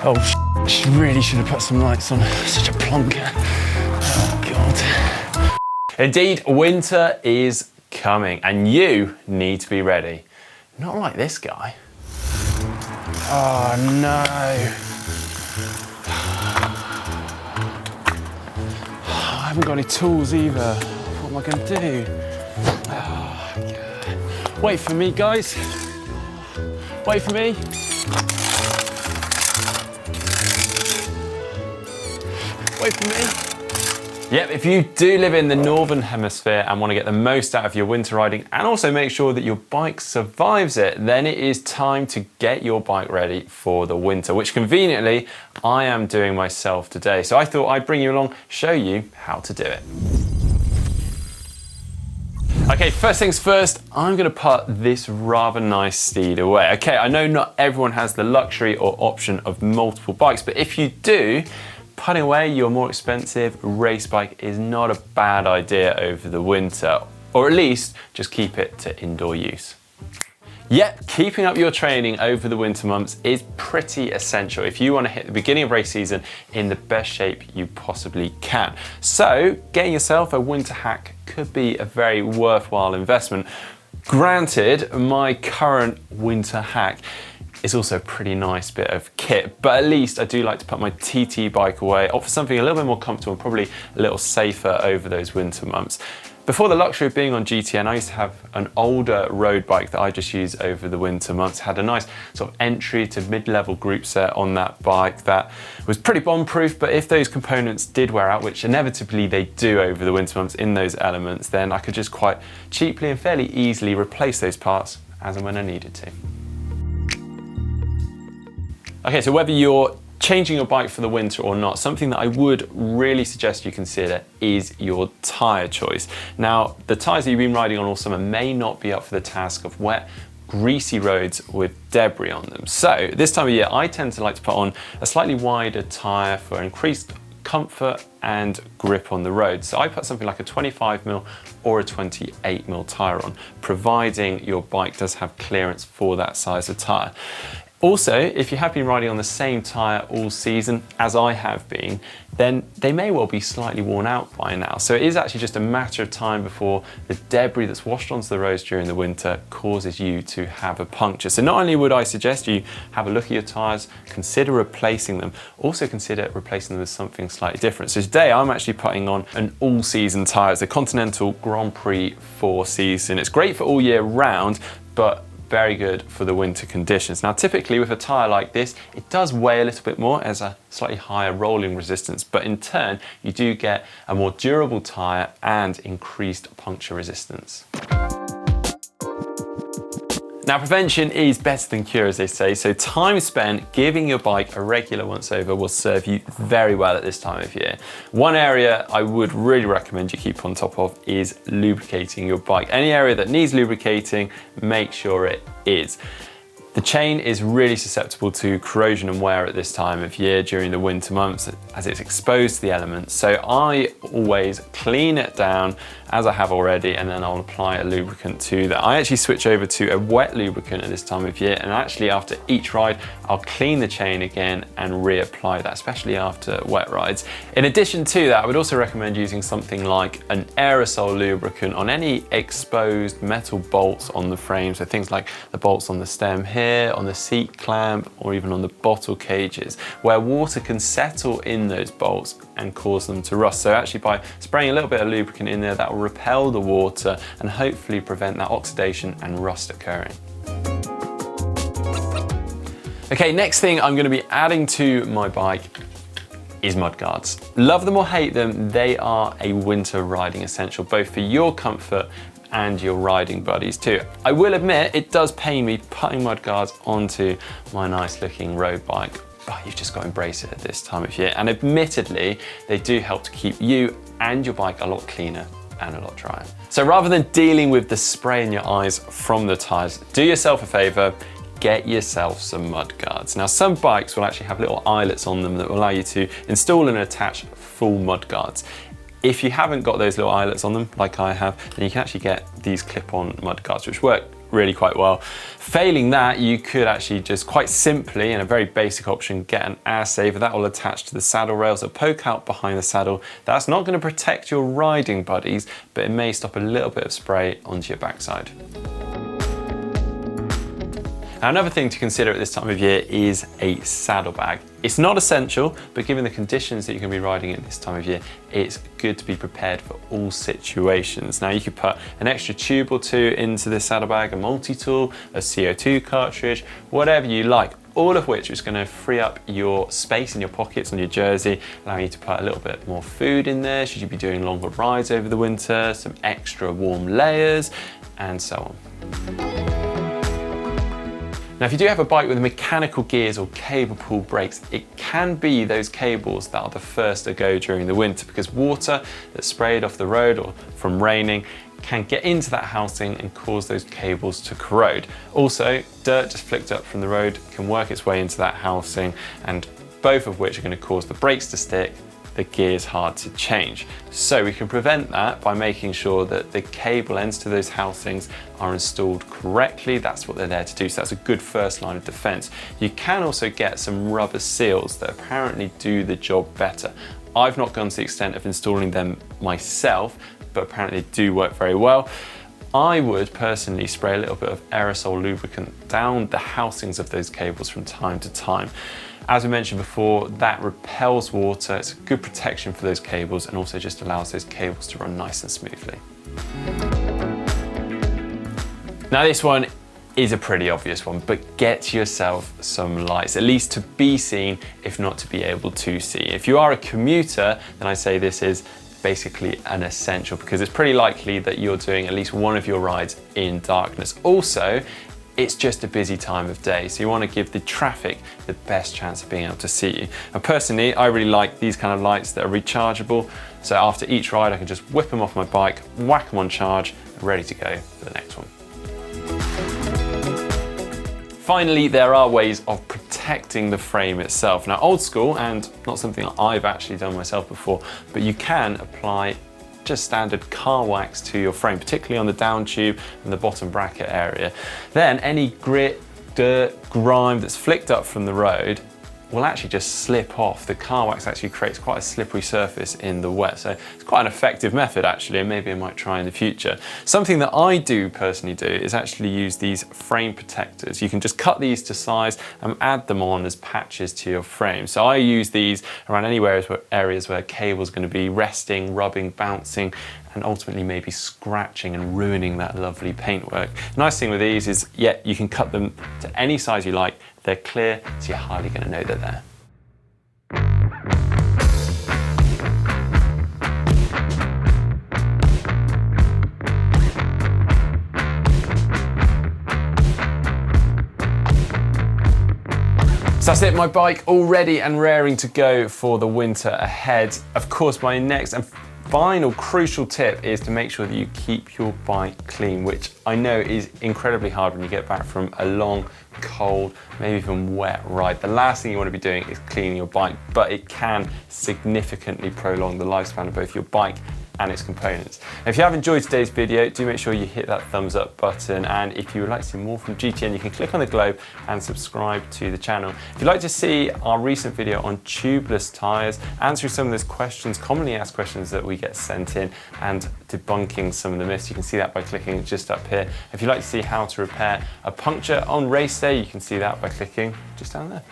Oh, really should have put some lights on. Such a plonker. Oh, God. Indeed, winter is coming and you need to be ready. Not like this guy. Oh, no. I haven't got any tools either. What am I going to do? Oh, God. Wait for me, guys. Wait for me. Wait for me. Yep, if you do live in the Northern Hemisphere and want to get the most out of your winter riding and also make sure that your bike survives it, then it is time to get your bike ready for the winter, which conveniently I am doing myself today. So I thought I'd bring you along, show you how to do it. Okay, first things first, I'm gonna put this rather nice steed away. Okay, I know not everyone has the luxury or option of multiple bikes, but if you do, putting away your more expensive race bike is not a bad idea over the winter, or at least just keep it to indoor use. Yep, keeping up your training over the winter months is pretty essential if you want to hit the beginning of race season in the best shape you possibly can. So getting yourself a winter hack could be a very worthwhile investment. Granted, my current winter hack is also a pretty nice bit of kit, but at least I do like to put my TT bike away, opt for something a little bit more comfortable and probably a little safer over those winter months. Before the luxury of being on GTN, I used to have an older road bike that I just use over the winter months. Had a nice sort of entry to mid-level group set on that bike that was pretty bomb-proof, but if those components did wear out, which inevitably they do over the winter months in those elements, then I could just quite cheaply and fairly easily replace those parts as and when I needed to. Okay, so whether you're changing your bike for the winter or not, something that I would really suggest you consider is your tyre choice. Now, the tyres that you've been riding on all summer may not be up for the task of wet, greasy roads with debris on them. So this time of year, I tend to like to put on a slightly wider tyre for increased comfort and grip on the road. So I put something like a 25mm or a 28mm tyre on, providing your bike does have clearance for that size of tyre. Also, if you have been riding on the same tyre all season, as I have been, then they may well be slightly worn out by now. So it is actually just a matter of time before the debris that's washed onto the roads during the winter causes you to have a puncture. So not only would I suggest you have a look at your tyres, consider replacing them, also consider replacing them with something slightly different. So today I'm actually putting on an all-season tyre. It's a Continental Grand Prix 4 season. It's great for all year round, but very good for the winter conditions. Now, typically with a tyre like this, it does weigh a little bit more as a slightly higher rolling resistance, but in turn, you do get a more durable tyre and increased puncture resistance. Now, prevention is better than cure, as they say, so time spent giving your bike a regular once over will serve you very well at this time of year. One area I would really recommend you keep on top of is lubricating your bike. Any area that needs lubricating, make sure it is. The chain is really susceptible to corrosion and wear at this time of year during the winter months as it's exposed to the elements. So I always clean it down as I have already, and then I'll apply a lubricant to that. I actually switch over to a wet lubricant at this time of year, and actually after each ride, I'll clean the chain again and reapply that, especially after wet rides. In addition to that, I would also recommend using something like an aerosol lubricant on any exposed metal bolts on the frame. So things like the bolts on the stem here, on the seat clamp, or even on the bottle cages, where water can settle in those bolts and cause them to rust. So actually by spraying a little bit of lubricant in there, that will repel the water and hopefully prevent that oxidation and rust occurring. Okay, next thing I'm going to be adding to my bike is mudguards. Love them or hate them, they are a winter riding essential, both for your comfort and your riding buddies too. I will admit, it does pain me putting mudguards onto my nice looking road bike, but you've just got to embrace it at this time of year. And admittedly, they do help to keep you and your bike a lot cleaner and a lot drier. So rather than dealing with the spray in your eyes from the tires, do yourself a favor, get yourself some mudguards. Now, some bikes will actually have little eyelets on them that will allow you to install and attach full mudguards. If you haven't got those little eyelets on them, like I have, then you can actually get these clip-on mudguards, which work really quite well. Failing that, you could actually just quite simply, in a very basic option, get an air saver that will attach to the saddle rails that poke out behind the saddle. That's not going to protect your riding buddies, but it may stop a little bit of spray onto your backside. Now, another thing to consider at this time of year is a saddlebag. It's not essential, but given the conditions that you're going to be riding at this time of year, it's good to be prepared for all situations. Now, you could put an extra tube or two into this saddlebag, a multi-tool, a CO2 cartridge, whatever you like, all of which is going to free up your space in your pockets on your jersey, allowing you to put a little bit more food in there should you be doing longer rides over the winter, some extra warm layers, and so on. Now, if you do have a bike with mechanical gears or cable pull brakes, it can be those cables that are the first to go during the winter, because water that's sprayed off the road or from raining can get into that housing and cause those cables to corrode. Also, dirt just flicked up from the road can work its way into that housing, and both of which are going to cause the brakes to stick, the gears hard to change. So we can prevent that by making sure that the cable ends to those housings are installed correctly. That's what they're there to do. So that's a good first line of defense. You can also get some rubber seals that apparently do the job better. I've not gone to the extent of installing them myself, but apparently do work very well. I would personally spray a little bit of aerosol lubricant down the housings of those cables from time to time. As we mentioned before, that repels water, it's a good protection for those cables, and also just allows those cables to run nice and smoothly. Now, this one is a pretty obvious one, but get yourself some lights, at least to be seen, if not to be able to see. If you are a commuter, then I say this is basically an essential, because it's pretty likely that you're doing at least one of your rides in darkness. Also, it's just a busy time of day, so you want to give the traffic the best chance of being able to see you. And personally, I really like these kind of lights that are rechargeable, so after each ride I can just whip them off my bike, whack them on charge, and ready to go for the next one. Finally, there are ways of protecting the frame itself. Now, old school, and not something I've actually done myself before, but you can apply just standard car wax to your frame, particularly on the down tube and the bottom bracket area. Then any grit, dirt, grime that's flicked up from the road will actually just slip off. The car wax actually creates quite a slippery surface in the wet, so it's quite an effective method actually, and maybe I might try in the future. Something that I do personally do is actually use these frame protectors. You can just cut these to size and add them on as patches to your frame. So I use these around any areas where cable's going to be resting, rubbing, bouncing, and ultimately maybe scratching and ruining that lovely paintwork. Nice thing with these is, yeah, you can cut them to any size you like. They're clear, so you're hardly going to know they're there. So that's it, my bike all ready and raring to go for the winter ahead. Of course, my next and final crucial tip is to make sure that you keep your bike clean, which I know is incredibly hard when you get back from a long, cold, maybe even wet ride. The last thing you want to be doing is cleaning your bike, but it can significantly prolong the lifespan of both your bike and its components. Now, if you have enjoyed today's video, do make sure you hit that thumbs up button, and if you would like to see more from GTN, you can click on the globe and subscribe to the channel. If you'd like to see our recent video on tubeless tyres, answering some of those questions, commonly asked questions that we get sent in, and debunking some of the myths, you can see that by clicking just up here. If you'd like to see how to repair a puncture on race day, you can see that by clicking just down there.